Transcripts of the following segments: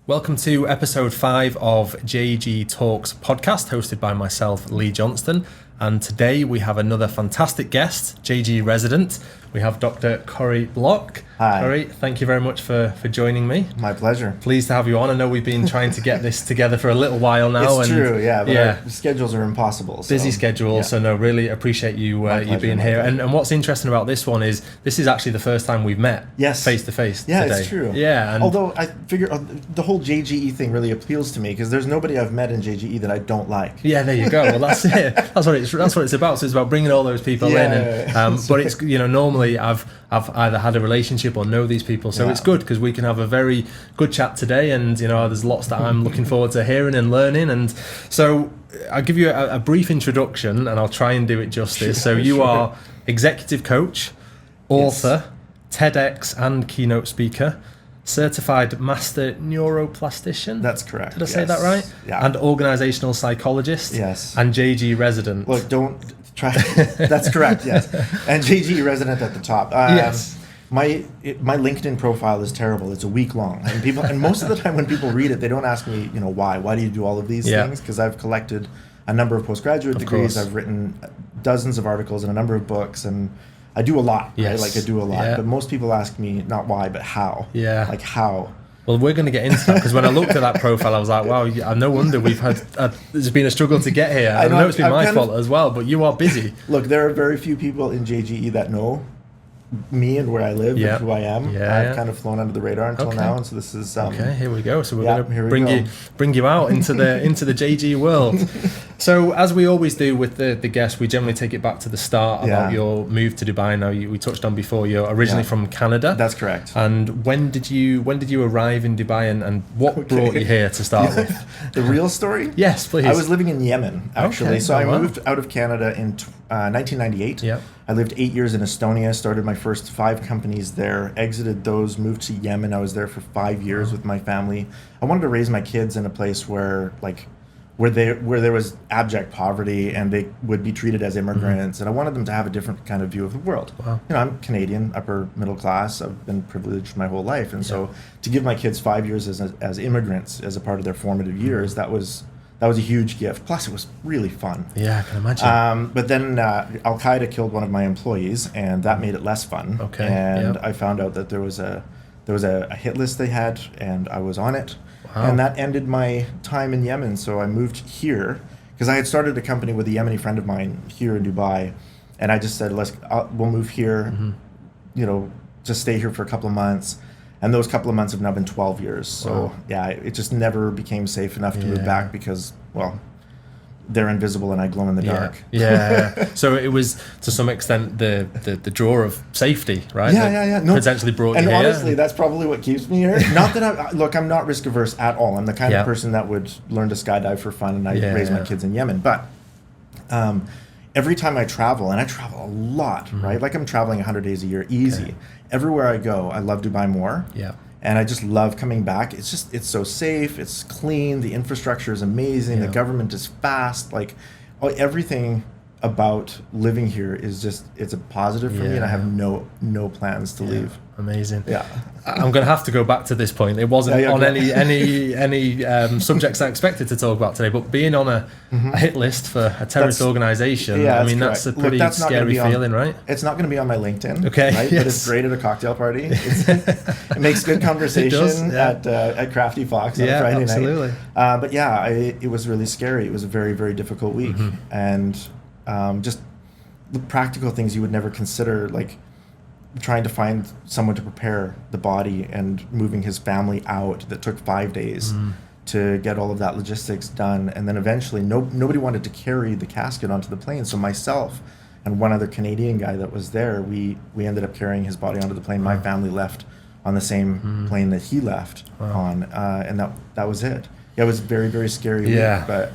Welcome to episode 5 of JGE Talks podcast, hosted by myself, Lee Johnston. And today we have another fantastic guest, JGE resident. We have Dr. Corrie Block. Hi. Corrie, thank you very much for joining me. My pleasure. Pleased to have you on. I know we've been trying to get this together for a little while now. It's true, yeah, but our schedules are impossible. So. Busy schedule, yeah. So no, really appreciate you being here. And what's interesting about this one is this is actually the first time we've met face to face today. Yeah, it's true. Yeah. And although I figure the whole JGE thing really appeals to me because there's nobody I've met in JGE that I don't like. Yeah, there you go. Well, that's it. That's what it's about. So it's about bringing all those people in. And, but it's, normally I've either had a relationship or know these people, so it's good because we can have a very good chat today. And there's lots that I'm looking forward to hearing and learning. And so I'll give you a brief introduction, and I'll try and do it justice. So you are executive coach, author, TEDx and keynote speaker, certified master neuroplastician. That's correct. Did I say that right? Yeah. And organizational psychologist. Yes. And JGE resident. Look, don't try. That's correct. Yes. And JGE resident at the top. Yes. My LinkedIn profile is terrible. It's a week long, and most of the time when people read it, they don't ask me, why do you do all of these things? Because I've collected a number of postgraduate degrees. I've written dozens of articles and a number of books, and I do a lot. Yes. Right? Like I do a lot. Yeah. But most people ask me not why, but how. Yeah. Like how. Well, we're going to get into that because when I looked at that profile, I was like, wow, no wonder we've had, there's been a struggle to get here. I know it's been my fault as well, but you are busy. Look, there are very few people in JGE that know me and where I live and who I am. I've kind of flown under the radar until now, and so this is okay. Here we go. So we're going to bring you out into the JGE world. So as we always do with the guests, we generally take it back to the start about your move to Dubai. Now we touched on before you're originally from Canada. That's correct. And when did you arrive in Dubai, and what brought you here to start with? The real story? Yes, please. I was living in Yemen actually. Okay. So I moved out of Canada in 1998. Yeah. I lived 8 years in Estonia, started my first 5 companies there, exited those, moved to Yemen. I was there for 5 years with my family. I wanted to raise my kids in a place where there was abject poverty and they would be treated as immigrants, and I wanted them to have a different kind of view of the world. Wow. I'm Canadian, upper middle class. I've been privileged my whole life, and so to give my kids 5 years as immigrants as a part of their formative years, that was a huge gift. Plus, it was really fun. Yeah, I can imagine. But then Al Qaeda killed one of my employees, and that made it less fun. Okay. And I found out that there was a hit list they had, and I was on it. Wow. And that ended my time in Yemen. So I moved here because I had started a company with a Yemeni friend of mine here in Dubai, and I just said, we'll move here. Just stay here for a couple of months. And those couple of months have now been 12 years. So, it just never became safe enough to move back because, they're invisible and I glow in the dark. Yeah. So it was, to some extent, the draw of safety, right? Yeah. No, potentially brought you here. And honestly, that's probably what keeps me here. Not that I'm not risk averse at all. I'm the kind of person that would learn to skydive for fun, and I raise my kids in Yemen. But every time I travel, and I travel a lot, right? Like I'm traveling 100 days a year, easy. Okay. Everywhere I go, I love Dubai more. Yeah. And I just love coming back. It's so safe, it's clean, the infrastructure is amazing, the government is fast. Like everything about living here is it's a positive for me, and I have no plans to leave. Amazing. Yeah. I'm going to have to go back to this point. It wasn't on any subjects I expected to talk about today, but being on a hit list for a terrorist organization, that's a pretty scary feeling, right? It's not going to be on my LinkedIn, okay, right? But it's great at a cocktail party. It makes good conversation at Crafty Fox on a Friday absolutely. Night. But it was really scary. It was a very, very difficult week. And just the practical things you would never consider, like trying to find someone to prepare the body and moving his family out, that took 5 days to get all of that logistics done. And then eventually nobody wanted to carry the casket onto the plane. So myself and one other Canadian guy that was there, we ended up carrying his body onto the plane. My family left on the same plane that he left on. And that was it. Yeah, it was very, very scary week, but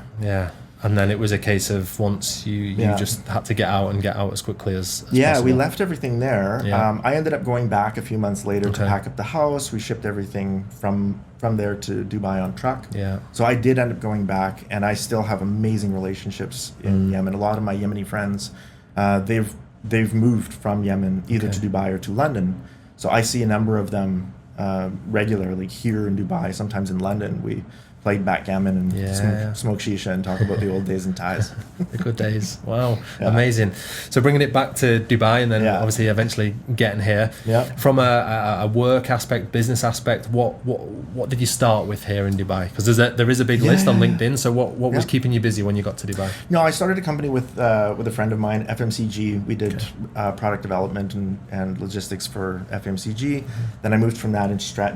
and then it was a case of once you just had to get out as quickly as possible. We left everything there. I ended up going back a few months later to pack up the house. We shipped everything from there to Dubai on truck. So I did end up going back, and I still have amazing relationships in Yemen. A lot of my Yemeni friends, they've moved from Yemen either to Dubai or to London. So I see a number of them regularly here in Dubai. Sometimes in London, we played backgammon and smoke shisha and talk about the old days in Thais. The good days. Wow. Yeah. Amazing. So bringing it back to Dubai and then obviously eventually getting here. Yeah. From a work aspect, business aspect, what did you start with here in Dubai? Because there is a big list on LinkedIn. So what was keeping you busy when you got to Dubai? No, I started a company with a friend of mine, FMCG. We did product development and logistics for FMCG. Then I moved from that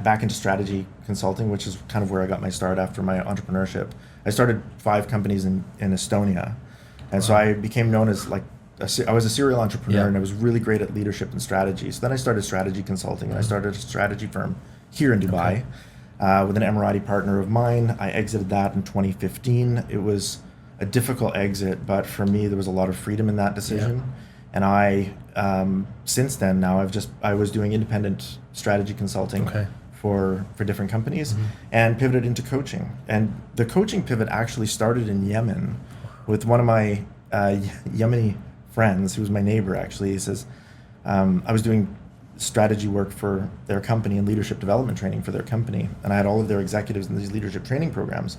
back into strategy consulting, which is kind of where I got my start after my entrepreneurship. I started 5 companies in Estonia, and so I became known as I was a serial entrepreneur, and I was really great at leadership and strategy. So then I started strategy consulting, and I started a strategy firm here in Dubai with an Emirati partner of mine. I exited that in 2015. It was a difficult exit, but for me, there was a lot of freedom in that decision. And I, since then, I was doing independent strategy consulting for different companies and pivoted into coaching. And the coaching pivot actually started in Yemen with one of my Yemeni friends, who was my neighbor actually. He says, I was doing strategy work for their company and leadership development training for their company. And I had all of their executives in these leadership training programs.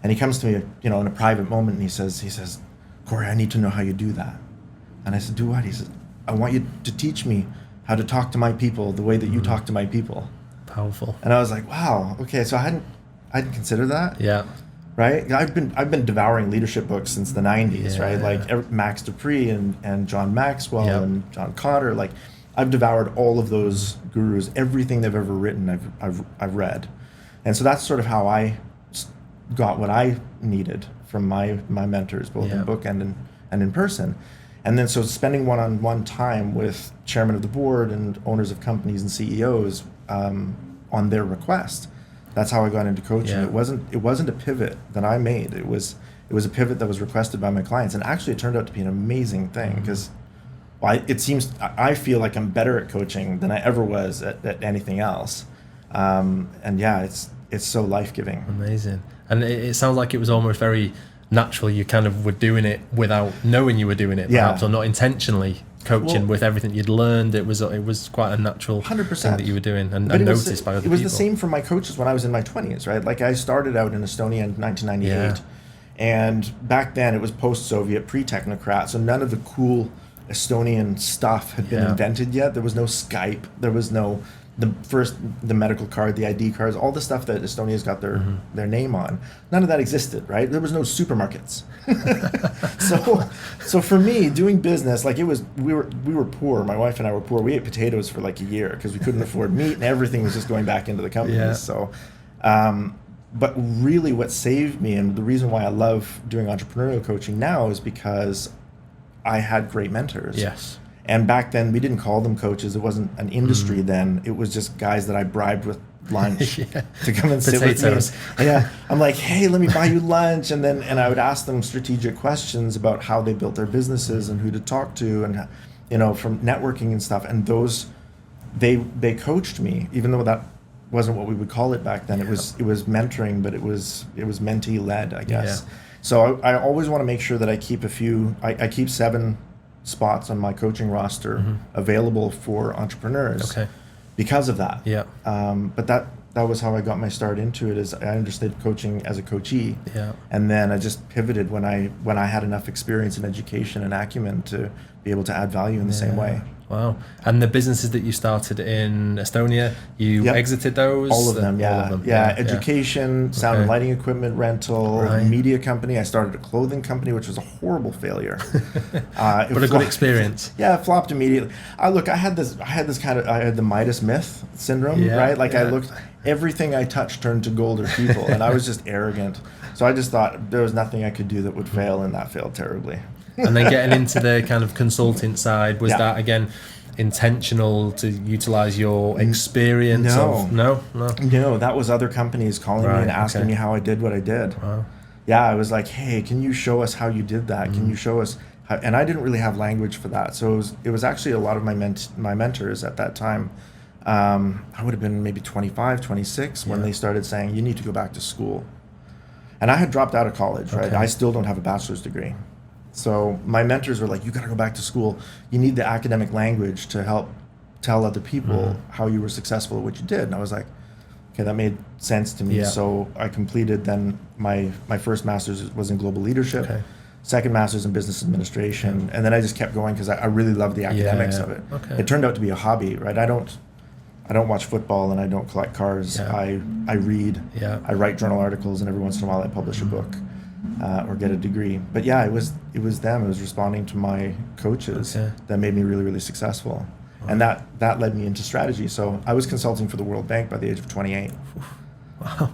And he comes to me, in a private moment, and he says, Corey, I need to know how you do that. And I said, do what? He said, I want you to teach me how to talk to my people the way that you talk to my people. Powerful. And I was like, wow, okay. So I hadn't considered that. Yeah. Right. I've been devouring leadership books since the 90s, right? Like Max Dupree and John Maxwell and John Cotter. Like I've devoured all of those gurus. Everything they've ever written, I've read. And so that's sort of how I got what I needed from my mentors, both in book and in person. And then so spending one-on-one time with chairman of the board and owners of companies and CEOs on their request. That's how I got into coaching. It wasn't a pivot that I made. It was a pivot that was requested by my clients. And actually it turned out to be an amazing thing because I feel like I'm better at coaching than I ever was at anything else. It's so life-giving. Amazing. And it sounds like it was almost very natural. You kind of were doing it without knowing you were doing it, perhaps, or not intentionally coaching with everything you'd learned. It was quite a natural 100% thing that you were doing and noticed by other people. It was the same for my coaches when I was in my 20s, right? Like I started out in Estonia in 1998, and back then it was post-Soviet, pre-technocrat, so none of the cool Estonian stuff had been invented yet. There was no Skype. There was no the medical card, the ID cards, all the stuff that Estonia's got their name on. None of that existed, right? There was no supermarkets. So for me, doing business, like we were poor. My wife and I were poor. We ate potatoes for like a year because we couldn't afford meat, and everything was just going back into the company. Yeah. So, but really, what saved me, and the reason why I love doing entrepreneurial coaching now, is because I had great mentors. Yes. And back then, we didn't call them coaches. It wasn't an industry then. It was just guys that I bribed with lunch to come and sit with me. I'm like, hey, let me buy you lunch. And I would ask them strategic questions about how they built their businesses and who to talk to and, from networking and stuff. And those, they coached me, even though that wasn't what we would call it back then. It was mentoring, but it was mentee led, I guess. Yeah. So I always want to make sure that I keep I keep 7 spots on my coaching roster available for entrepreneurs because of that. Yeah. But that was how I got my start into it. Is I understood coaching as a coachee. Yeah. And then I just pivoted when I had enough experience in education and acumen to be able to add value in the same way. Wow. And the businesses that you started in Estonia, you exited those? All of them, yeah. All of them. Yeah. Education, sound and lighting equipment rental, media company. I started a clothing company, which was a horrible failure. But a good experience. Yeah, it flopped immediately. I had the Midas myth syndrome, right? Like I looked, everything I touched turned to gold or people, and I was just arrogant. So I just thought there was nothing I could do that would fail, and that failed terribly. And then getting into the kind of consulting side, was that again intentional to utilize your experience? No, that was other companies calling me and asking me how I did what I did. Wow. Yeah, I was like, hey, can you show us how you did that? Can you show us how? And I didn't really have language for that. So it was actually a lot of my mentors at that time. I would have been maybe 25, 26 when they started saying, you need to go back to school. And I had dropped out of college, right? I still don't have a bachelor's degree. So my mentors were like, you got to go back to school. You need the academic language to help tell other people how you were successful at what you did. And I was like, okay, that made sense to me. Yeah. So I completed then my first master's was in global leadership, second master's in business administration, and then I just kept going because I really loved the academics of it. It turned out to be a hobby, right? I don't watch football and I don't collect cars. I read, I write journal articles, and every once in a while I publish a book or get a degree. But yeah, it was them. It was responding to my coaches that made me really, really successful. And that led me into strategy. So I was consulting for the World Bank by the age of 28. Wow.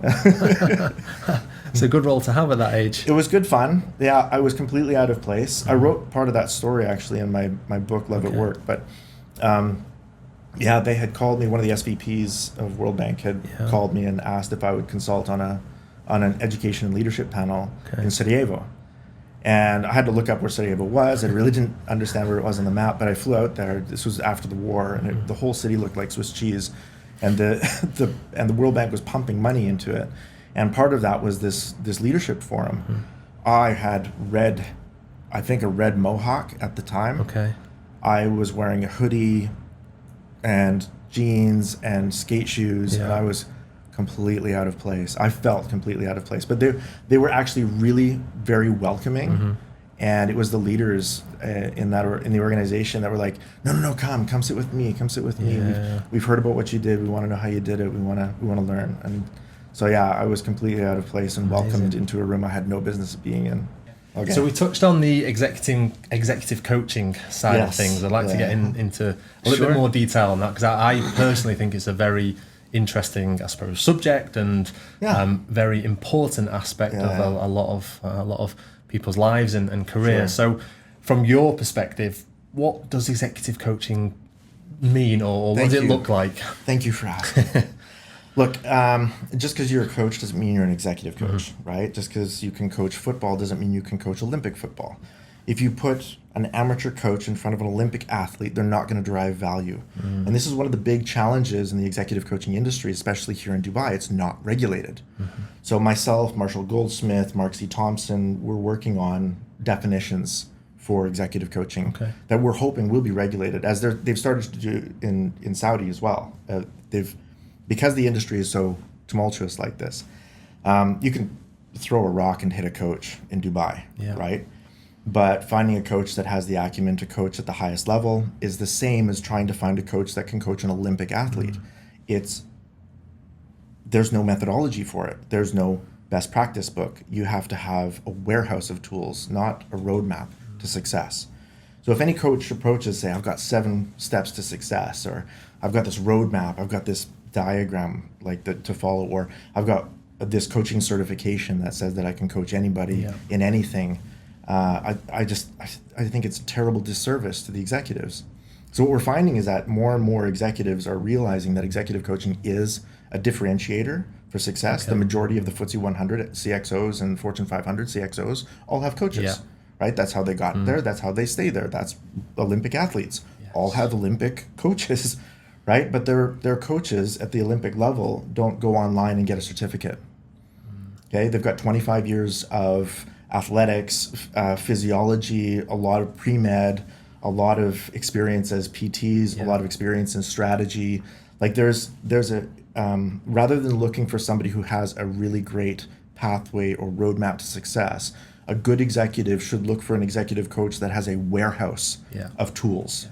It's a good role to have at that age. It was good fun. Yeah, I was completely out of place. I wrote part of that story actually in my book, Love at Work. But they had called me, one of the SVPs of World Bank had called me and asked if I would consult on an education and leadership panel in Sarajevo. And I had to look up where Sarajevo was. I really didn't understand where it was on the map, but I flew out there. This was after the war, and the whole city looked like Swiss cheese, and the World Bank was pumping money into it. And part of that was this leadership forum. I had a red mohawk at the time. I was wearing a hoodie and jeans and skate shoes, and I was completely out of place. I felt completely out of place, but they were actually really very welcoming, and it was the leaders in the organization that were like, no, come sit with me, we've heard about what you did, we want to know how you did it, we want to learn. And so I was completely out of place and welcomed into a room I had no business being in. So we touched on the executive coaching side of things. I'd like to get into a little bit more detail on that, because I personally think it's a very interesting, I suppose, subject and very important aspect of a lot of people's lives and careers. So from your perspective, what does executive coaching mean, or what does it look like? Thank you for asking. Look, just because you're a coach doesn't mean you're an executive coach, right? Just because you can coach football doesn't mean you can coach Olympic football. If you put an amateur coach in front of an Olympic athlete, they're not going to derive value. And this is one of the big challenges in the executive coaching industry, especially here in Dubai. It's not regulated. So myself, Marshall Goldsmith, Mark C. Thompson, we're working on definitions for executive coaching that we're hoping will be regulated, as they've started to do in Saudi as well. Because the industry is so tumultuous like this, you can throw a rock and hit a coach in Dubai, right? But finding a coach that has the acumen to coach at the highest level is the same as trying to find a coach that can coach an Olympic athlete. There's no methodology for it. There's no best practice book. You have to have a warehouse of tools, not a roadmap to success. So if any coach approaches, say, I've got 7 steps to success, or I've got this roadmap, I've got this diagram to follow, or I've got this coaching certification that says that I can coach anybody in anything, I think it's a terrible disservice to the executives. So what we're finding is that more and more executives are realizing that executive coaching is a differentiator for success. The majority of the FTSE 100 CXOs and Fortune 500 CXOs all have coaches, right? That's how they got there. That's how they stay there. That's Olympic athletes all have Olympic coaches, right? But their coaches at the Olympic level don't go online and get a certificate. They've got 25 years of athletics, physiology, a lot of pre-med, a lot of experience as PTs, a lot of experience in strategy. There's a rather than looking for somebody who has a really great pathway or roadmap to success, a good executive should look for an executive coach that has a warehouse of tools,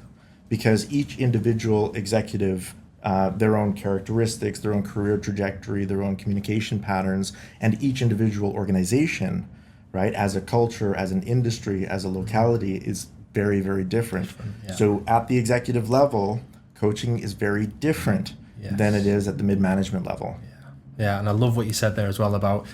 because each individual executive, their own characteristics, their own career trajectory, their own communication patterns, and each individual organization, right, as a culture, as an industry, as a locality, is very, very different. So at the executive level, coaching is very different than it is at the mid-management level. And I love what you said there as well about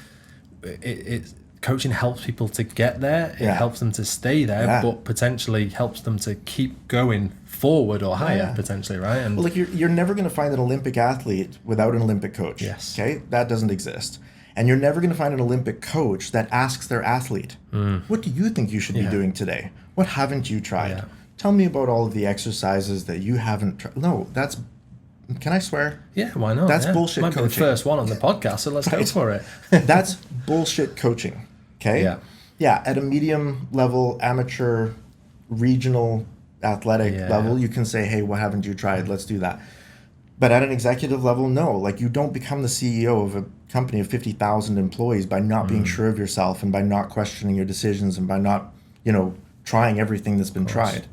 coaching helps people to get there. It helps them to stay there, but potentially helps them to keep going forward or higher, potentially, right? And well, you're never going to find an Olympic athlete without an Olympic coach. Okay, that doesn't exist. And you're never going to find an Olympic coach that asks their athlete, what do you think you should be doing today? What haven't you tried? Tell me about all of the exercises that you haven't tried. No, can I swear? Yeah, why not? That's bullshit coaching. Might be the first one on the podcast, so let's go for it. That's bullshit coaching, okay? At a medium level, amateur, regional athletic level, you can say, hey, what haven't you tried? Let's do that. But at an executive level, no. Like, you don't become the CEO of a company of 50,000 employees by not being sure of yourself and by not questioning your decisions and by not, trying everything that's been tried.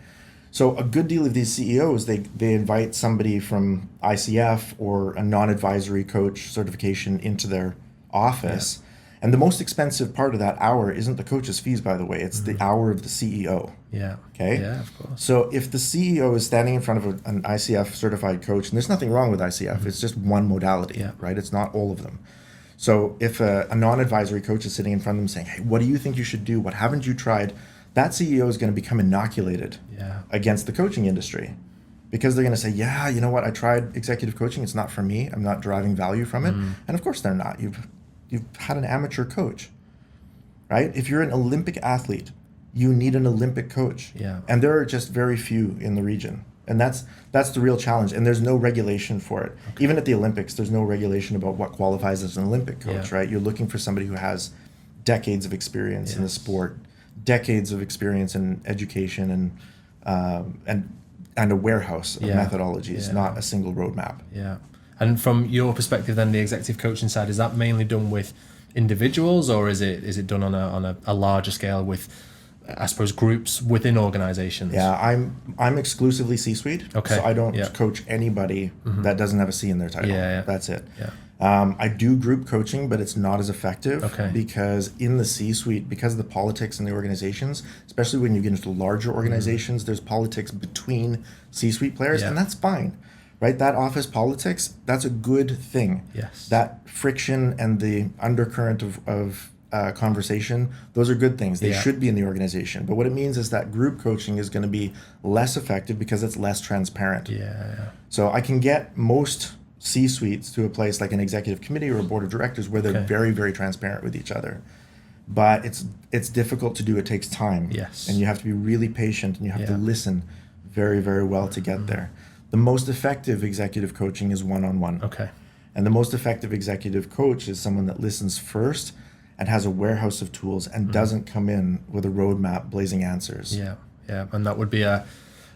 So a good deal of these CEOs, they invite somebody from ICF or a non-advisory coach certification into their office. Yeah. And the most expensive part of that hour isn't the coach's fees, by the way. It's the hour of the CEO. Yeah. Okay? Yeah, of course. So if the CEO is standing in front of an ICF certified coach, and there's nothing wrong with ICF, it's just one modality, right? It's not all of them. So if a non-advisory coach is sitting in front of them saying, hey, what do you think you should do? What haven't you tried? That CEO is going to become inoculated against the coaching industry, because they're going to say, yeah, you know what? I tried executive coaching. It's not for me. I'm not deriving value from it. And of course they're not. You've had an amateur coach, right? If you're an Olympic athlete, you need an Olympic coach. Yeah. And there are just very few in the region. And that's the real challenge. And there's no regulation for it. Okay. Even at the Olympics, there's no regulation about what qualifies as an Olympic coach, right? You're looking for somebody who has decades of experience in the sport, decades of experience in education, and a warehouse of methodologies, not a single roadmap. Yeah. And from your perspective, then, the executive coaching side, is that mainly done with individuals, or is it done on a larger scale with, I suppose, groups within organizations? Yeah, I'm exclusively C-suite. Okay. So I don't coach anybody that doesn't have a C in their title. Yeah. That's it. Yeah. I do group coaching, but it's not as effective because in the C-suite, because of the politics in the organizations, especially when you get into larger organizations, there's politics between C-suite players, and that's fine, right? That office politics, that's a good thing. Yes. That friction and the undercurrent of conversation, those are good things. They should be in the organization. But what it means is that group coaching is going to be less effective because it's less transparent. Yeah. So I can get most C-suites to a place like an executive committee or a board of directors where they're very, very transparent with each other. But it's difficult to do. It takes time. Yes. And you have to be really patient, and you have to listen very, very well to get there. The most effective executive coaching is one-on-one. Okay. And the most effective executive coach is someone that listens first and has a warehouse of tools and doesn't come in with a roadmap blazing answers. Yeah. And that would be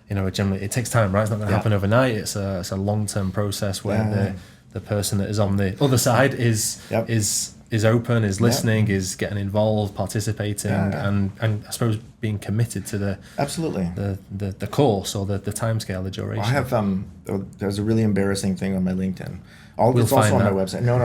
generally it takes time, right? It's not going to happen overnight. It's a long-term process where the person that is on the other side is open, is listening, is getting involved, participating, and I suppose being committed to the absolutely the course or the timescale, the duration. I have there's a really embarrassing thing on my LinkedIn. It's also on my website. No.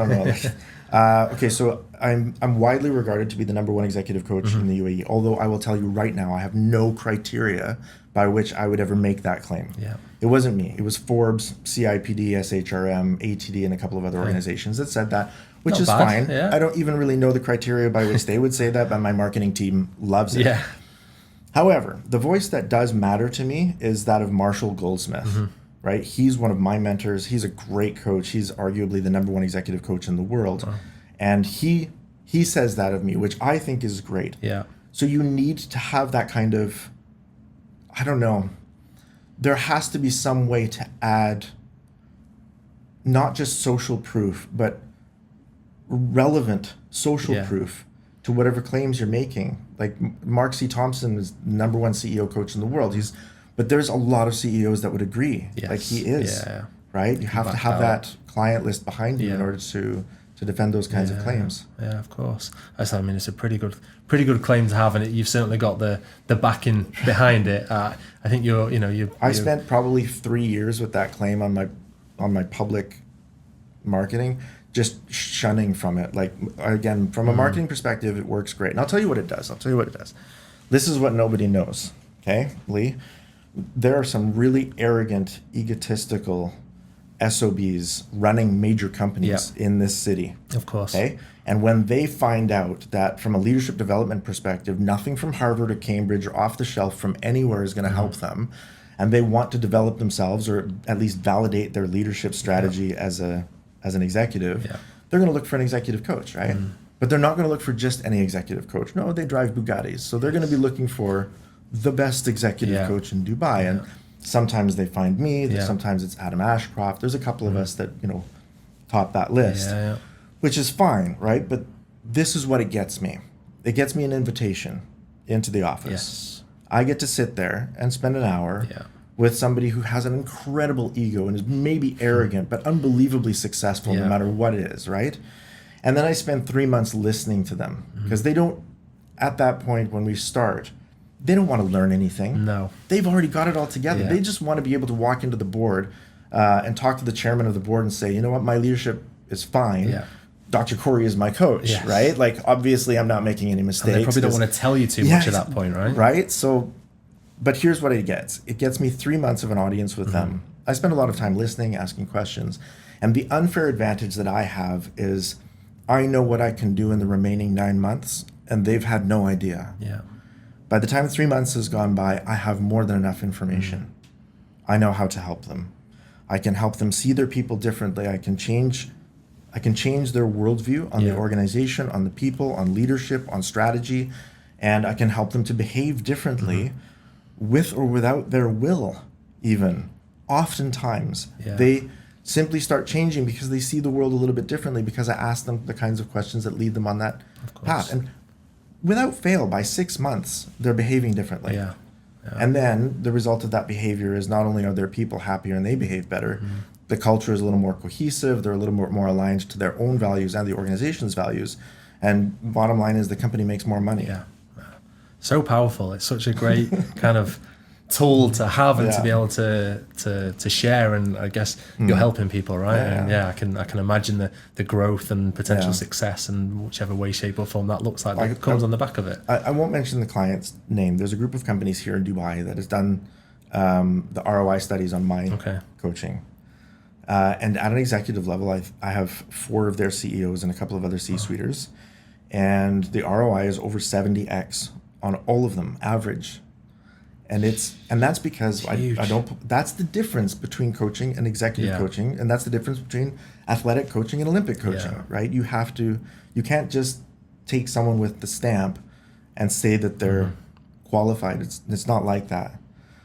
Okay, so I'm widely regarded to be the number one executive coach in the UAE. Although I will tell you right now, I have no criteria by which I would ever make that claim. Yeah. It wasn't me. It was Forbes, CIPD, SHRM, ATD, and a couple of other organizations that said that, which is fine. Yeah. I don't even really know the criteria by which they would say that, but my marketing team loves it. Yeah. However, the voice that does matter to me is that of Marshall Goldsmith. Right? He's one of my mentors. He's a great coach. He's arguably the number one executive coach in the world. And he says that of me, which I think is great. Yeah. So you need to have that kind of, I don't know, there has to be some way to add not just social proof, but relevant social proof to whatever claims you're making. Like Mark C. Thompson is the number one CEO coach in the world. But there's a lot of CEOs that would agree, like he is, right? You have to have that client list behind you in order to defend those kinds of claims. Yeah, of course. I mean, it's a pretty good claim to have, and you've certainly got the backing behind it. I think I spent probably 3 years with that claim on my public marketing, just shunning from it. Like, again, from a marketing perspective, it works great. And I'll tell you what it does. This is what nobody knows. Okay, Lee? There are some really arrogant, egotistical SOBs running major companies in this city. Of course. Okay? And when they find out that from a leadership development perspective, nothing from Harvard or Cambridge or off the shelf from anywhere is going to help them, and they want to develop themselves or at least validate their leadership strategy as an executive, they're going to look for an executive coach, right? But they're not going to look for just any executive coach. No, they drive Bugattis. So they're going to be looking for the best executive coach in Dubai. And sometimes they find me, sometimes it's Adam Ashcroft. There's a couple of us that, top that list, which is fine, right? But this is what it gets me. It gets me an invitation into the office. Yes. I get to sit there and spend an hour with somebody who has an incredible ego and is maybe arrogant, but unbelievably successful no matter what it is, right? And then I spend 3 months listening to them because they don't, at that point when we start, they don't want to learn anything. No. They've already got it all together. Yeah. They just want to be able to walk into the board and talk to the chairman of the board and say, you know what, my leadership is fine. Yeah. Dr. Corrie is my coach, right? Like, obviously, I'm not making any mistakes. And they probably don't want to tell you too much at that point, right? Right? So, but here's what it gets. It gets me 3 months of an audience with them. I spend a lot of time listening, asking questions. And the unfair advantage that I have is I know what I can do in the remaining 9 months, and they've had no idea. Yeah. By the time 3 months has gone by, I have more than enough information. I know how to help them. I can help them see their people differently. I can change their worldview on the organization, on the people, on leadership, on strategy, and I can help them to behave differently with or without their will, even. Oftentimes, they simply start changing because they see the world a little bit differently because I ask them the kinds of questions that lead them on that path. And without fail, by 6 months, they're behaving differently. Yeah. And then the result of that behavior is not only are their people happier and they behave better, the culture is a little more cohesive, they're a little more aligned to their own values and the organization's values. And bottom line is the company makes more money. Yeah. So powerful. It's such a great kind of tool to have and to be able to share, and I guess you're helping people, right? And I can imagine the growth and potential success and whichever way, shape or form that looks like that comes on the back of it. I won't mention the client's name. There's a group of companies here in Dubai that has done the ROI studies on my coaching. And at an executive level, I have 4 of their CEOs and a couple of other C-suiters, and the ROI is over 70x on all of them, average. And that's because I don't. That's the difference between coaching and executive coaching, and that's the difference between athletic coaching and Olympic coaching, right? You can't just take someone with the stamp and say that they're qualified. It's not like that.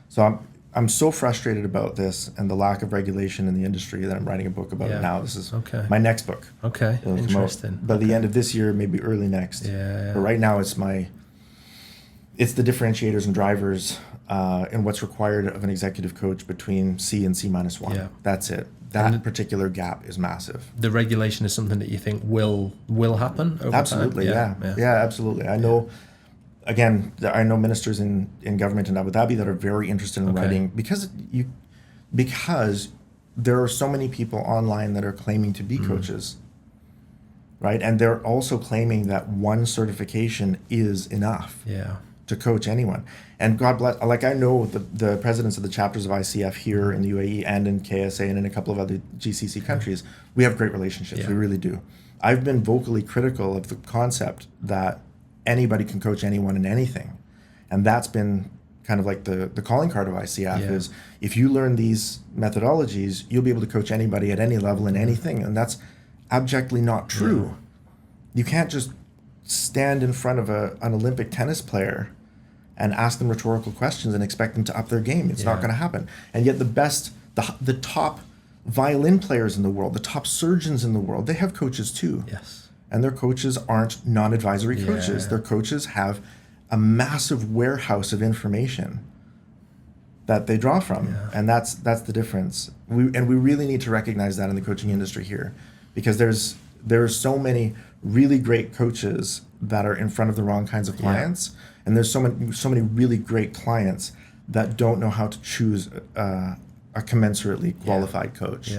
So I'm so frustrated about this and the lack of regulation in the industry that I'm writing a book about it now. This is my next book. Okay, interesting. By the end of this year, maybe early next. But right now, it's the differentiators and drivers and what's required of an executive coach between C and C-1. Yeah. That's it. That particular gap is massive. The regulation is something that you think will happen over absolutely, time? Yeah, absolutely. I know, again, I know ministers in government in Abu Dhabi that are very interested in writing because there are so many people online that are claiming to be coaches, right? And they're also claiming that one certification is enough. To coach anyone. And God bless, like I know the presidents of the chapters of ICF here in the UAE and in KSA and in a couple of other GCC countries, we have great relationships. We really do. I've been vocally critical of the concept that anybody can coach anyone in anything. And that's been kind of like the calling card of ICF is if you learn these methodologies, you'll be able to coach anybody at any level in anything. And that's abjectly not true. You can't just stand in front of an Olympic tennis player and ask them rhetorical questions and expect them to up their game. It's not going to happen. And yet the top violin players in the world, the top surgeons in the world, they have coaches too. And their coaches aren't non-advisory coaches. Their coaches have a massive warehouse of information that they draw from. And that's the difference. We really need to recognize that in the coaching industry here, because there's so many really great coaches that are in front of the wrong kinds of clients, and there's so many really great clients that don't know how to choose a commensurately qualified coach.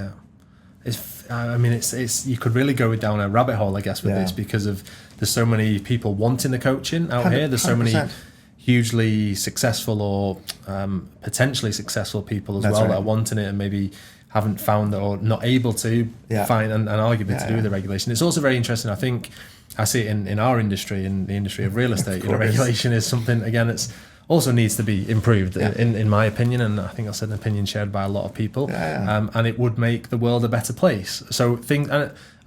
It's you could really go down a rabbit hole, I guess, with this, because there's so many people wanting the coaching out here. There's so many hugely successful or potentially successful people as that are wanting it and maybe haven't found it or not able to find and arguably to do with the regulation. It's also very interesting. I think I see it in our industry, in the industry of real estate. Regulation is something, again, it's also needs to be improved in my opinion, and I think that's an opinion shared by a lot of people. And it would make the world a better place. So I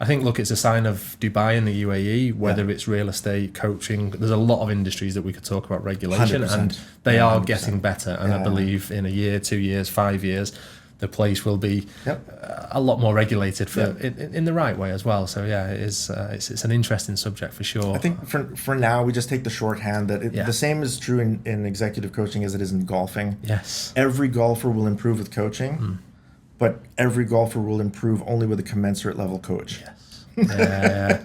think, look, it's a sign of Dubai and the UAE, whether it's real estate, coaching. There's a lot of industries that we could talk about regulation, 100%. And they are 100%. Getting better. And I believe in a year, 2 years, 5 years, the place will be a lot more regulated in the right way as well. So yeah, it's an interesting subject for sure. I think for now we just take the shorthand that the same is true in executive coaching as it is in golfing. Yes, every golfer will improve with coaching, but every golfer will improve only with a commensurate level coach. Yes. Yeah.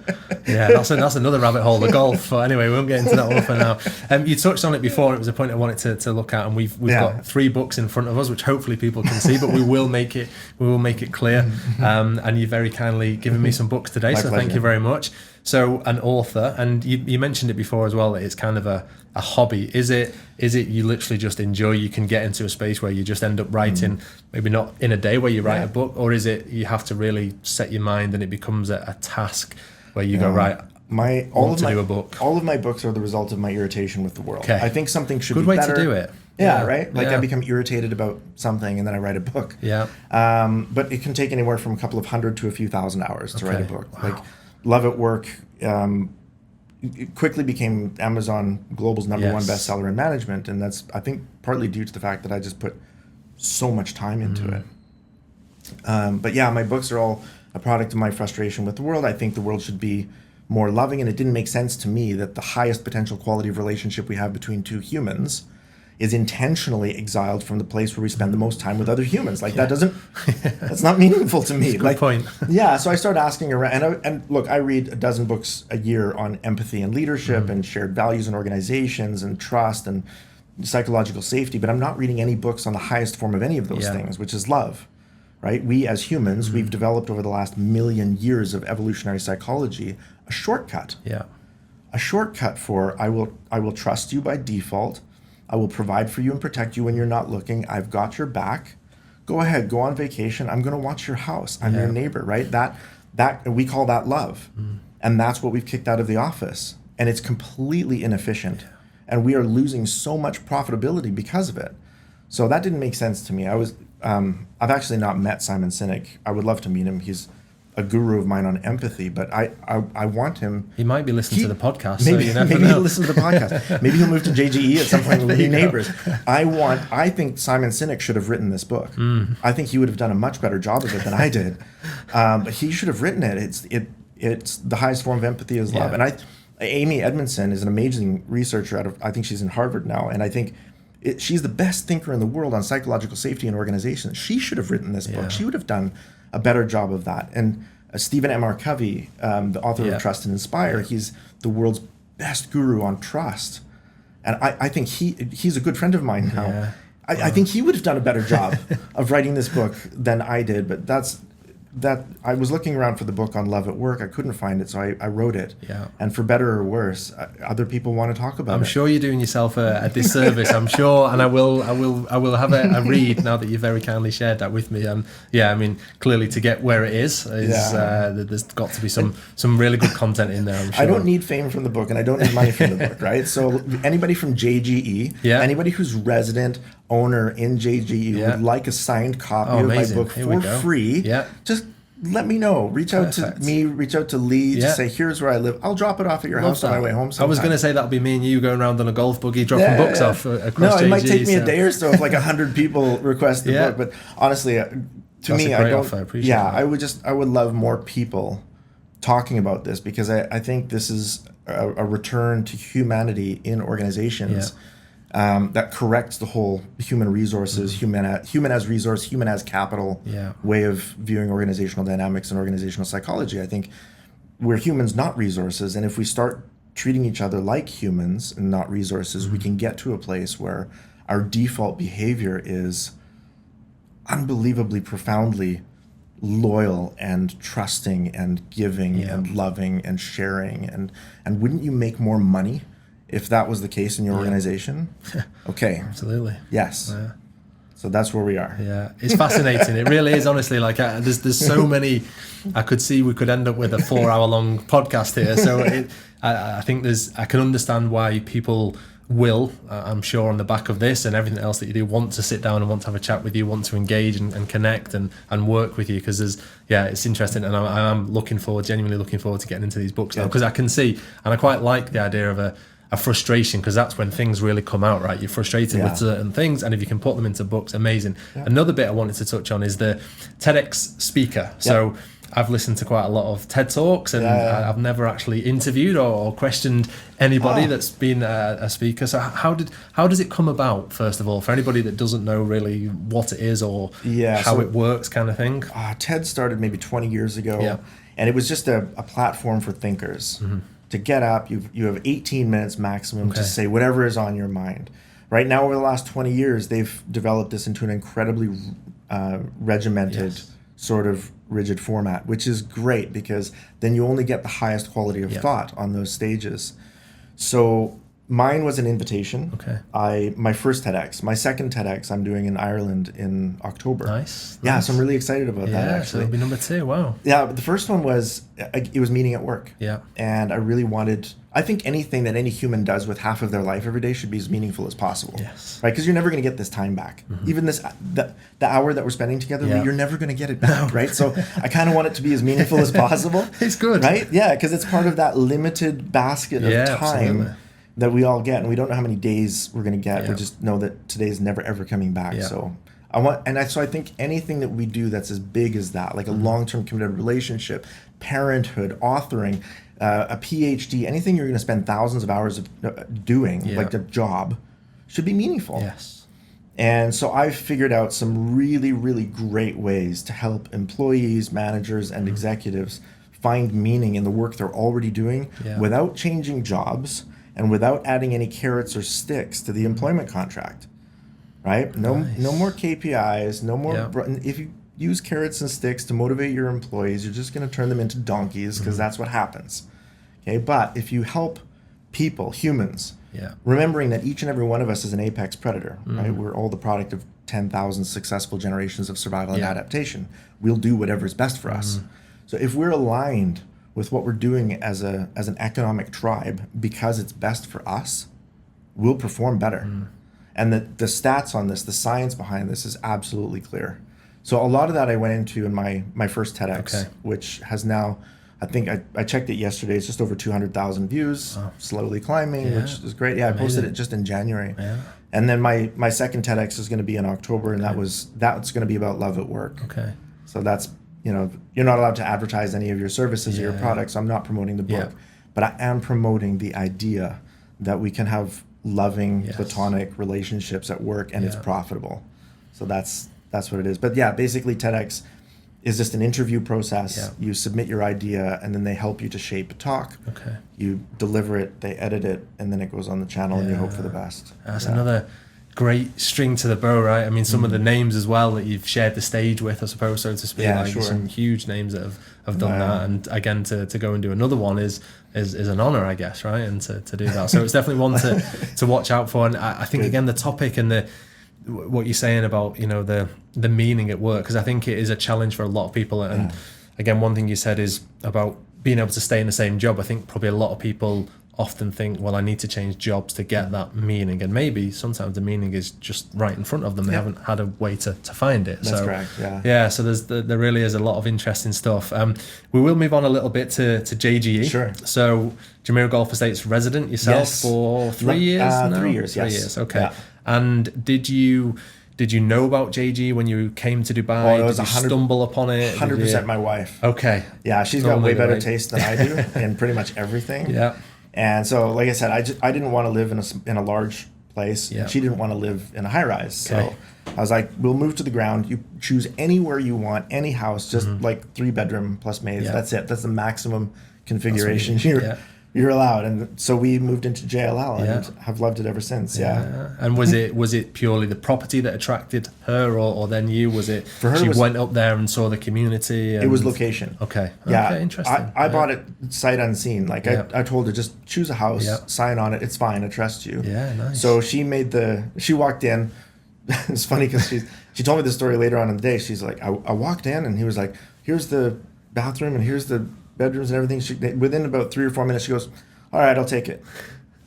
That's another rabbit hole, the golf. But anyway, we won't get into that one for now. You touched on it before. It was a point I wanted to look at, and we've got 3 books in front of us, which hopefully people can see, but we will make it clear. And you've very kindly given me some books today, so thank you very much. So an author, and you mentioned it before as well, that it's kind of a hobby. Is it you literally just enjoy, you can get into a space where you just end up writing, maybe not in a day where you write a book, or is it you have to really set your mind and it becomes a task where you go, right, do a book? All of my books are the result of my irritation with the world. Okay. I think something should be better. Good way to do it. Yeah, right? Like I become irritated about something and then I write a book. Yeah. But it can take anywhere from a couple of hundred to a few thousand hours to write a book. Wow. Like Love at Work, it quickly became Amazon Global's #1 bestseller in management, and that's, I think, partly due to the fact that I just put so much time into it. But yeah, my books are all a product of my frustration with the world. I think the world should be more loving, and it didn't make sense to me that the highest potential quality of relationship we have between two humans is intentionally exiled from the place where we spend the most time with other humans. Like that's not meaningful to me. Good point. Yeah, so I started asking around, and look, I read a dozen books a year on empathy and leadership and shared values in organizations and trust and psychological safety, but I'm not reading any books on the highest form of any of those things, which is love, right? We as humans, we've developed over the last million years of evolutionary psychology a shortcut. Yeah. A shortcut for I will trust you by default. I will provide for you and protect you when you're not looking. I've got your back. Go ahead, go on vacation. I'm going to watch your house. I'm your neighbor, right? That we call that love. And that's what we've kicked out of the office. And it's completely inefficient. Yeah. And we are losing so much profitability because of it. So that didn't make sense to me. I've actually not met Simon Sinek. I would love to meet him. He's a guru of mine on empathy, but I want him. He might be listening to the podcast. Maybe, so you never maybe know. He'll listen to the podcast. Maybe he'll move to JGE at some point and be neighbors. I think Simon Sinek should have written this book. I think he would have done a much better job of it than I did. But he should have written it. It's the highest form of empathy is love. And Amy Edmondson is an amazing researcher I think she's in Harvard now, and I think she's the best thinker in the world on psychological safety in organizations. She should have written this book. She would have done a better job of that. And Stephen M. R. Covey, the author of Trust and Inspire, he's the world's best guru on trust. And I think he's a good friend of mine now. Yeah. I think he would have done a better job of writing this book than I did, but I was looking around for the book on Love at Work. I couldn't find it, so I wrote it. Yeah. And for better or worse, other people want to talk about it. I'm sure you're doing yourself a disservice. I'm sure, and I will have a read now that you very kindly shared that with me. I mean, clearly to get where it is there's got to be some really good content in there. I'm sure. I don't need fame from the book, and I don't need money from the book, right? So anybody from JGE, anybody who's resident owner in JGE would like a signed copy of my book for free. Yeah. Just let me know. Reach out to me, reach out to Lee, just say, here's where I live. I'll drop it off at your house on my way home sometime. I was going to say that'll be me and you going around on a golf buggy dropping books off across JGE. No, it might take me a day or so if like 100 people request the book. But honestly, to me, I don't. I would love more people talking about this, because I think this is a return to humanity in organizations. That corrects the whole human resources, human as resource, human as capital way of viewing organizational dynamics and organizational psychology. I think we're humans, not resources. And if we start treating each other like humans and not resources, we can get to a place where our default behavior is unbelievably profoundly loyal and trusting and giving and loving and sharing. And wouldn't you make more money if that was the case in your organization? Okay. Absolutely. Yes. Yeah. So that's where we are. Yeah. It's fascinating. It really is, honestly. Like there's so many, I could see we could end up with a 4-hour-long podcast here. So I think I can understand why people will, I'm sure, on the back of this and everything else that you do, want to sit down and want to have a chat with you, want to engage and connect and work with you, because it's interesting, and I'm genuinely looking forward to getting into these books now, because I can see, and I quite like the idea of a frustration, because that's when things really come out, right? You're frustrated with certain things, and if you can put them into books, amazing. Another bit I wanted to touch on is the TEDx speaker. So I've listened to quite a lot of TED Talks, and I've never actually interviewed or questioned anybody that's been a speaker. So how does it come about, first of all, for anybody that doesn't know really what it is or how it works, kind of thing? TED started maybe 20 years ago, and it was just a platform for thinkers to get up. You have 18 minutes maximum to say whatever is on your mind. Right now, over the last 20 years, they've developed this into an incredibly regimented, sort of rigid format, which is great, because then you only get the highest quality of thought on those stages. So mine was an invitation. My first TEDx. My second TEDx I'm doing in Ireland in October. Nice. So I'm really excited about that, actually. So it'll be number 2. Wow. Yeah, but the first one was, it was meaning at work. And I really wanted, I think anything that any human does with half of their life every day should be as meaningful as possible. Right? Because you're never going to get this time back. Even the hour that we're spending together, you're never going to get it back, right? So I kind of want it to be as meaningful as possible. It's good. Right? Yeah, because it's part of that limited basket of time. Absolutely. That we all get, and we don't know how many days we're going to get. We just know that today's never ever coming back. So I think anything that we do that's as big as that, like a long-term committed relationship, parenthood, authoring, a PhD, anything you're going to spend thousands of hours of doing, like a job, should be meaningful. And so I've figured out some really, really great ways to help employees, managers, and executives find meaning in the work they're already doing without changing jobs, and without adding any carrots or sticks to the employment contract, right? No more KPIs, no more. If you use carrots and sticks to motivate your employees, you're just going to turn them into donkeys, because that's what happens. Okay, but if you help people, humans, remembering that each and every one of us is an apex predator, right? We're all the product of 10,000 successful generations of survival and adaptation. We'll do whatever is best for us. So if we're aligned with what we're doing as an economic tribe, because it's best for us, we'll perform better. And the stats on this, the science behind this, is absolutely clear. So a lot of that I went into in my first TEDx, which has now, I think I checked it yesterday, it's just over 200,000 views, slowly climbing, which is great. I posted it just in January. And then my second TEDx is going to be in October, and that's going to be about love at work. So that's, you're not allowed to advertise any of your services or your products. I'm not promoting the book, but I am promoting the idea that we can have loving, platonic relationships at work, and it's profitable. So that's what it is. But basically TEDx is just an interview process. You submit your idea, and then they help you to shape a talk. You deliver it, they edit it, and then it goes on the channel, and you hope for the best. That's another great string to the bow, right? I mean, some of the names as well that you've shared the stage with, I suppose, so to speak. Some huge names that have done that, and again, to go and do another one is an honor, I guess, right? And to do that, so it's definitely one to watch out for. And I think again, the topic and what you're saying about the meaning at work, because I think it is a challenge for a lot of people. And again, one thing you said is about being able to stay in the same job. I think probably a lot of people often think, well, I need to change jobs to get that meaning, and maybe sometimes the meaning is just right in front of them. They haven't had a way to find it. That's correct. So there really is a lot of interesting stuff. We will move on a little bit to JGE. So Jumeirah Golf Estates resident yourself for 3 years now? 3 years. 3 years. Okay. And did you know about JGE when you came to Dubai? Did you stumble upon it? 100% my wife. Okay. Yeah, she's got way better taste than I do in pretty much everything. And so, like I said, I didn't want to live in a large place. And she didn't want to live in a high rise. So I was like, we'll move to the ground. You choose anywhere you want, any house, just like 3-bedroom plus maids. That's it. That's the maximum configuration you're allowed. And so we moved into JLL and have loved it ever since. And was it purely the property that attracted her, or then you? Was it for her? She went up there and saw the community. It was location. Okay, interesting. I bought it sight unseen. Like I told her, just choose a house, sign on it. It's fine. I trust you. Nice. So she walked in. It's funny because she told me the story later on in the day. She's like, I walked in and he was like, here's the bathroom and here's the bedrooms and everything. Within about 3 or 4 minutes, she goes, all right, I'll take it.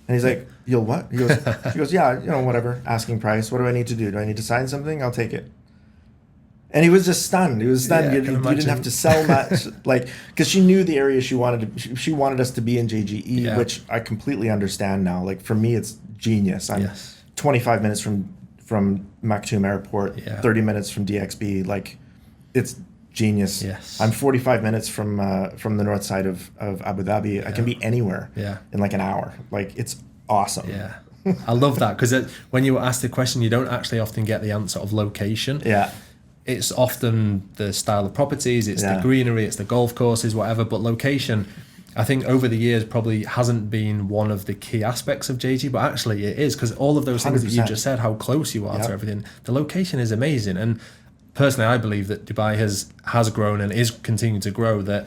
And he's like, you'll what? She goes, yeah, whatever, asking price. What do I need to do? Do I need to sign something? I'll take it. And he was just stunned. He was stunned. Yeah, You didn't have to sell much, like, because she knew the area she wanted us to be in JGE, which I completely understand now. Like, for me, it's genius. I'm 25 minutes from Maktoum Airport, 30 minutes from DXB. Like, it's genius. Yes. I'm 45 minutes from the north side of Abu Dhabi. I can be anywhere in like an hour. Like, it's awesome. Yeah. I love that, because when you ask the question, you don't actually often get the answer of location. Yeah. It's often the style of properties, it's the greenery, it's the golf courses, whatever. But location, I think over the years probably hasn't been one of the key aspects of JG, but actually it is, because all of those things 100%. That you just said, how close you are to everything, the location is amazing. And personally, I believe that Dubai has grown and is continuing to grow, that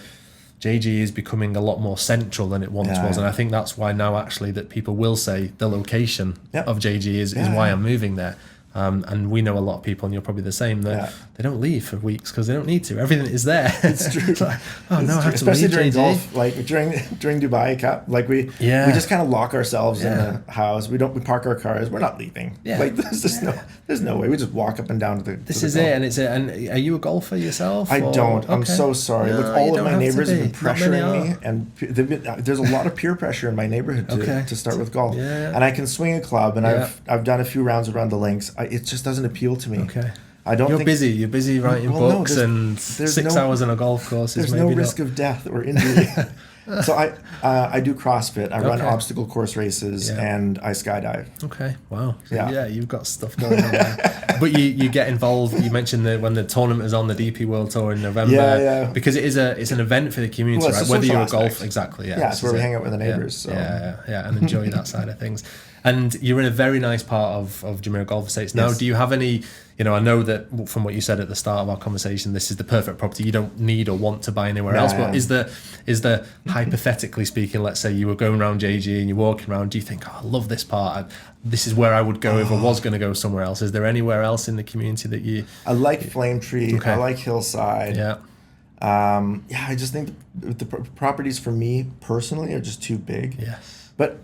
JG is becoming a lot more central than it once was. And I think that's why now actually that people will say the location of JG is why I'm moving there. And we know a lot of people, and you're probably the same, that they don't leave for weeks because they don't need to. Everything is there. It's true. It's like, I have to especially leave during JG. golf, like during Dubai Cup, like we just kind of lock ourselves in the house. We park our cars. We're not leaving. Like there's no way. We just walk up and down to the. This is it, and it's it. And are you a golfer yourself? I don't. I'm so sorry. Look, all of my neighbors have been pressuring me, and there's a lot of peer pressure in my neighborhood to start with golf. And I can swing a club, and I've done a few rounds around the links. It just doesn't appeal to me. Okay. I don't. You're busy writing books, and 6 hours on a golf course is maybe no risk of death or injury. So I do CrossFit. I run obstacle course races, and I skydive. Okay, wow. So you've got stuff going on there. But you get involved. You mentioned that when the tournament is on, the DP World Tour in November, because it's an event for the community, right? Whether you're a golf, exactly. Yeah, it's where we hang out with the neighbors. So. And enjoy that side of things. And you're in a very nice part of Jumeirah Golf Estates now. Do you have any, I know that from what you said at the start of our conversation, this is the perfect property. You don't need or want to buy anywhere else. But is there hypothetically speaking, let's say you were going around JG and you're walking around, do you think, I love this part, this is where I would go if I was going to go somewhere else? Is there anywhere else in the community that you... I like Flame Tree. I like Hillside. Yeah. I just think the properties for me personally are just too big. Yes. But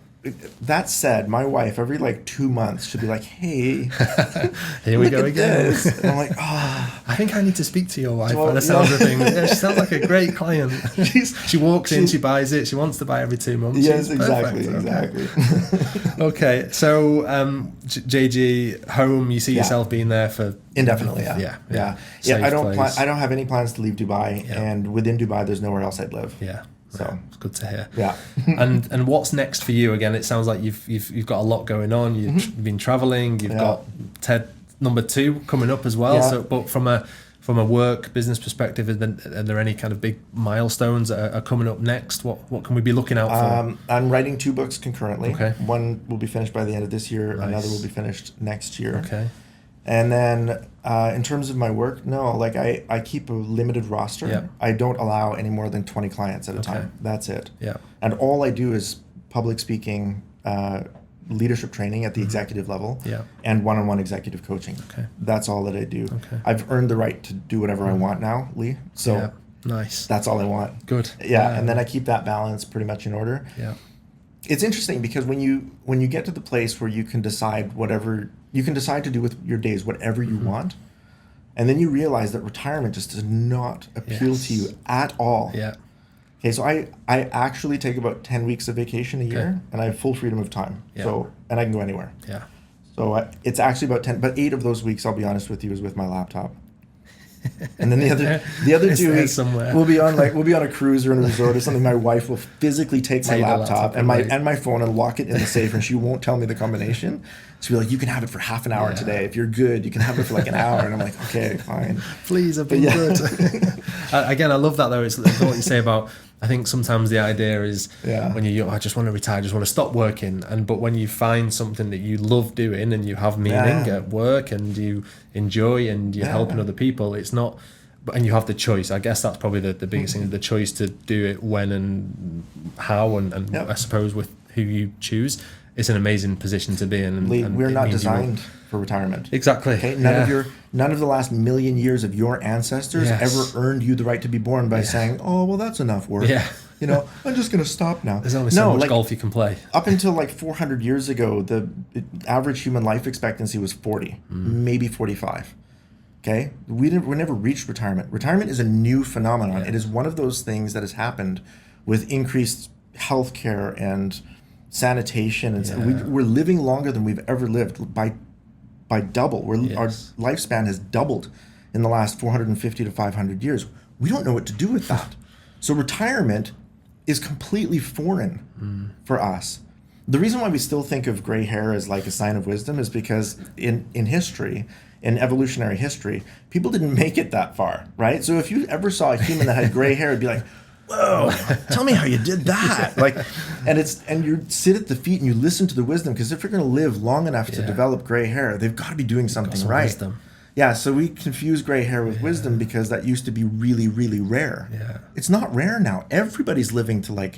that said, my wife every 2 months should be like, "Hey, here we go again." And I'm like, I think I need to speak to your wife by the sounds of things. Yeah, she sounds like a great client. She walks in, she buys it. She wants to buy every 2 months. Yes, exactly. Okay, so JG home, you see yourself being there for indefinitely? Yeah. I don't have any plans to leave Dubai, and within Dubai, there's nowhere else I'd live. Yeah. So it's good to hear. Yeah. and what's next for you? Again, it sounds like you've got a lot going on. You've been traveling. You've got TED #2 coming up as well. Yeah. So, but from a work business perspective, are there any kind of big milestones that are coming up next? What can we be looking out for? I'm writing 2 books concurrently. Okay. One will be finished by the end of this year. Nice. Another will be finished next year. Okay. And then in terms of my work, I keep a limited roster. Yep. I don't allow any more than 20 clients at a time. That's it. Yeah. And all I do is public speaking, leadership training at the executive level, and one-on-one executive coaching. Okay. That's all that I do. Okay. I've earned the right to do whatever I want now, Lee. So nice. That's all I want. Good. Yeah. And then I keep that balance pretty much in order. Yeah. It's interesting because when you get to the place where you can decide to do with your days whatever you want, and then you realize that retirement just does not appeal to you at all. Yeah. Okay, so I actually take about 10 weeks of vacation a year, and I have full freedom of time. Yeah. So, and I can go anywhere. Yeah. So it's actually about 10, but 8 of those weeks, I'll be honest with you, is with my laptop. And then the other 2 weeks somewhere. we'll be on a cruise or in a resort or something. My wife will physically take my laptop and my phone and lock it in the safe, and she won't tell me the combination. She'll be like, "You can have it for half an hour today. If you're good, you can have it for an hour." And I'm like, "Okay, fine. Please, I've been good." Again, I love that though. It's what you say about. I think sometimes the idea is when I just want to retire, I just want to stop working. But when you find something that you love doing and you have meaning at work and you enjoy and you're helping other people, it's not. And you have the choice. I guess that's probably the biggest thing: the choice to do it when and how, and I suppose with who you choose. It's an amazing position to be in. Lee, we're not designed for retirement. Exactly. Okay? None of the last million years of your ancestors ever earned you the right to be born by saying, "Oh, well, that's enough work. Yeah. I'm just going to stop now." There's only so much golf you can play. Up until 400 years ago, the average human life expectancy was 40, maybe 45. Okay, we never reached retirement. Retirement is a new phenomenon. It is one of those things that has happened with increased healthcare and sanitation, and we're living longer than we've ever lived by double. Our lifespan has doubled in the last 450 to 500 years. We don't know what to do with that. So retirement is completely foreign for us. The reason why we still think of gray hair as like a sign of wisdom is because in history, in evolutionary history, people didn't make it that far, right? So if you ever saw a human that had gray hair, it'd be like, whoa, tell me how you did that. And you sit at the feet and you listen to the wisdom, because if you're going to live long enough to develop gray hair, they've got to be doing something right. Wisdom. Yeah, so we confuse gray hair with wisdom because that used to be really, really rare. Yeah. It's not rare now. Everybody's living to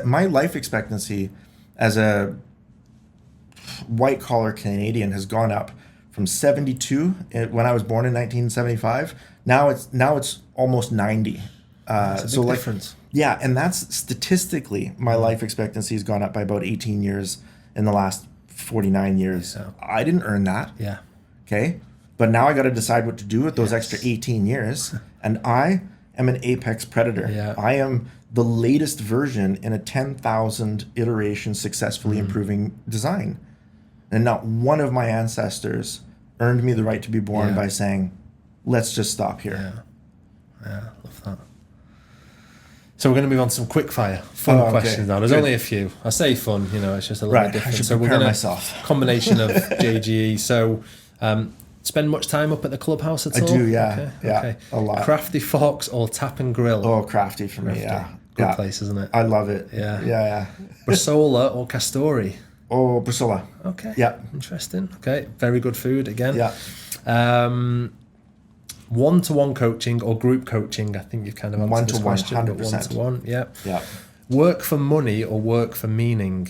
my life expectancy as a white collar Canadian has gone up from 72 when I was born in 1975. Now it's almost 90. That's a big difference. Yeah, and that's statistically my life expectancy has gone up by about 18 years in the last 49 years. So. I didn't earn that. Yeah. Okay. But now I got to decide what to do with those extra 18 years. And I am an apex predator. Yeah. I am the latest version in a 10,000 iteration successfully improving design. And not one of my ancestors earned me the right to be born by saying, let's just stop here. Yeah, love that. So we're going to move on to some quick fire, fun questions now. There's only a few. I say fun, it's just a little bit different. I should prepare myself. Combination of JGE. So, spend much time up at the clubhouse at all? I do, yeah. Okay. A lot. Crafty Forks or Tap and Grill? Oh, Crafty for me, yeah. Good place, isn't it? I love it. Yeah. Brasola or Castori? Oh, Brasola. Okay. Yeah. Interesting. Okay. Very good food again. Yeah. One-to-one coaching or group coaching? I think you've kind of answered this question. 100%. One-to-one, yeah. Yeah. Work for money or work for meaning?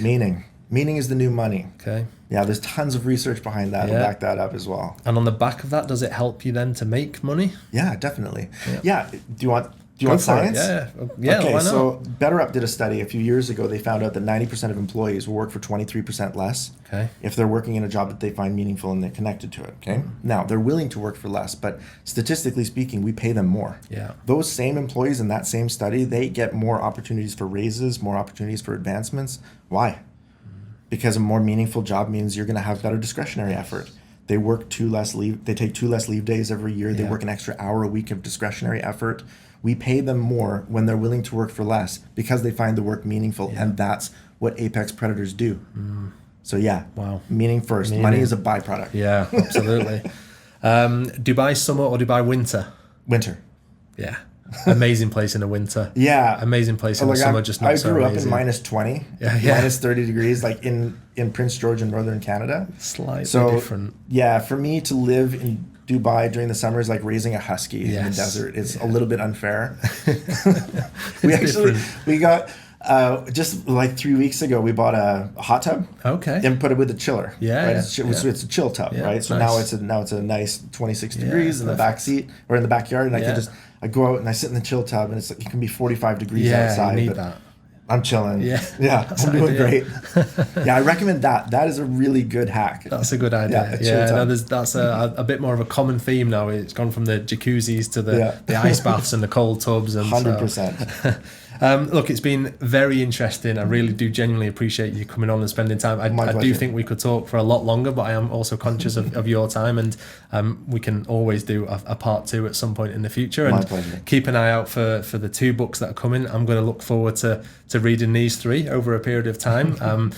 Meaning is the new money. Okay. Yeah, there's tons of research behind that to back that up as well. And on the back of that, does it help you then to make money? Yeah, definitely. Yeah. Do you want science? Yeah. Okay, why not? So BetterUp did a study a few years ago. They found out that 90% of employees will work for 23% less if they're working in a job that they find meaningful and they're connected to it. Okay. Now, they're willing to work for less, but statistically speaking, we pay them more. Yeah. Those same employees in that same study, they get more opportunities for raises, more opportunities for advancements. Why? Because a more meaningful job means you're going to have better discretionary effort. They work they take 2 less leave days every year. They work an extra hour a week of discretionary effort. We pay them more when they're willing to work for less because they find the work meaningful, and that's what apex predators do. So meaning first. Money is a byproduct. Yeah, absolutely. Dubai summer or Dubai winter? Winter. Yeah. Amazing place in the winter. Yeah. Amazing place in the summer, just not so amazing. I grew up in minus 20, minus 30 degrees, like in Prince George in northern Canada. Slightly different. Yeah, for me to live in Dubai during the summer is like raising a husky in the desert. It's a little bit unfair. We got just like 3 weeks ago, we bought a hot tub. Okay. And put it with a chiller. Yeah. Right? So it's a chill tub, right? So nice. now it's a nice 26 degrees in the back seat or in the backyard, and I go out and I sit in the chill tub, and it can be 45 degrees outside. You need that. I'm chilling. Yeah, I'm doing great. I recommend that. That is a really good hack. That's a good idea. That's a bit more of a common theme now. It's gone from the jacuzzis to the ice baths and the cold tubs. And 100%. Look, it's been very interesting. I really do genuinely appreciate you coming on and spending time. I do think we could talk for a lot longer, but I am also conscious of your time, and we can always do a part 2 at some point in the future. My pleasure. Keep an eye out for the 2 books that are coming. I'm going to look forward to reading these 3 over a period of time.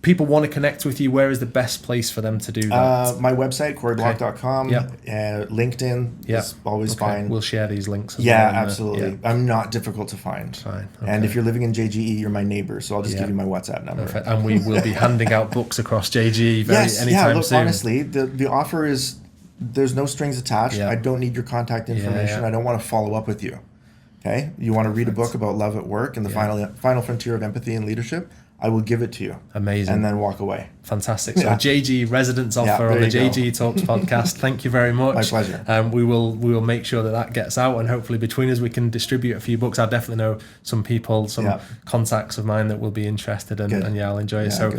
People want to connect with you. Where is the best place for them to do that? My website, corrieblock.com. LinkedIn is always fine. We'll share these links as well. Yeah, absolutely. I'm not difficult to find. Fine. Okay. And if you're living in JGE, you're my neighbor, so I'll just give you my WhatsApp number. Perfect. And we will be handing out books across JGE anytime soon. Honestly, the offer is there's no strings attached. I don't need your contact information. I don't want to follow up with you. Okay? You want to read a book about love at work and the final frontier of empathy and leadership? I will give it to you. Amazing. And then walk away. Fantastic. So a JGE residence offer on the JGE Talks podcast. Thank you very much. My pleasure. We will make sure that gets out, and hopefully between us we can distribute a few books. I definitely know some people, contacts of mine that will be interested, and I'll enjoy it. So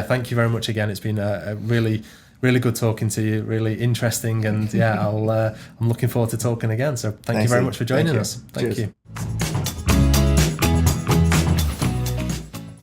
thank you very much again. It's been a really really good talking to you, really interesting, and yeah, I'm looking forward to talking again. So thank you very much for joining us. Thank you.